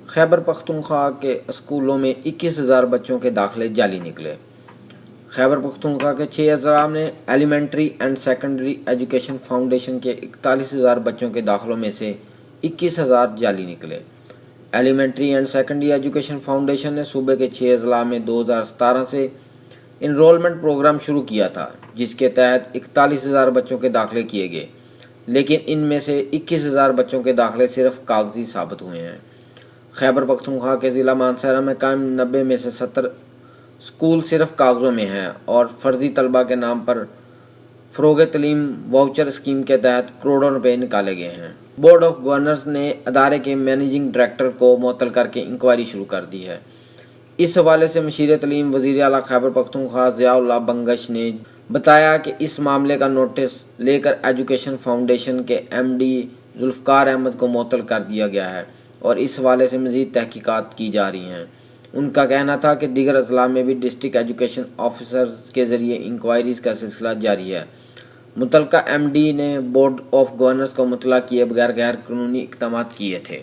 خیبر پختونخوا کے اسکولوں میں 21,000 بچوں کے داخلے جعلی نکلے۔ خیبر پختونخوا کے 6 اضلاع میں elementary and secondary education foundation کے 41,000 بچوں کے داخلوں میں سے 21,000 جعلی نکلے۔ Elementary and secondary education foundation نے صوبے کے 6 اضلاع میں 2017 سے انرولمنٹ پروگرام شروع کیا تھا، جس کے تحت 41,000 بچوں کے داخلے کیے گئے، لیکن ان میں سے 21,000 بچوں کے داخلے صرف کاغذی ثابت ہوئے ہیں۔ خیبر پختونخوا کے ضلع مانسہرہ میں قائم 90 میں سے 70 اسکول صرف کاغذوں میں ہیں اور فرضی طلبہ کے نام پر فروغ تعلیم واؤچر اسکیم کے تحت کروڑوں روپے نکالے گئے ہیں۔ بورڈ آف گورنرز نے ادارے کے مینیجنگ ڈائریکٹر کو معطل کر کے انکوائری شروع کر دی ہے۔ اس حوالے سے مشیر تعلیم وزیر اعلیٰ خیبر پختونخوا ضیاء اللہ بنگش نے بتایا کہ اس معاملے کا نوٹس لے کر ایجوکیشن فاؤنڈیشن کے ایم ڈی ذوالفقار احمد کو معطل کر دیا گیا ہے اور اس حوالے سے مزید تحقیقات کی جا رہی ہیں۔ ان کا کہنا تھا کہ دیگر اضلاع میں بھی ڈسٹرکٹ ایجوکیشن آفیسرز کے ذریعے انکوائریز کا سلسلہ جاری ہے۔ متعلقہ ایم ڈی نے بورڈ آف گورنرز کو مطلع کیے بغیر غیر قانونی اقدامات کیے تھے۔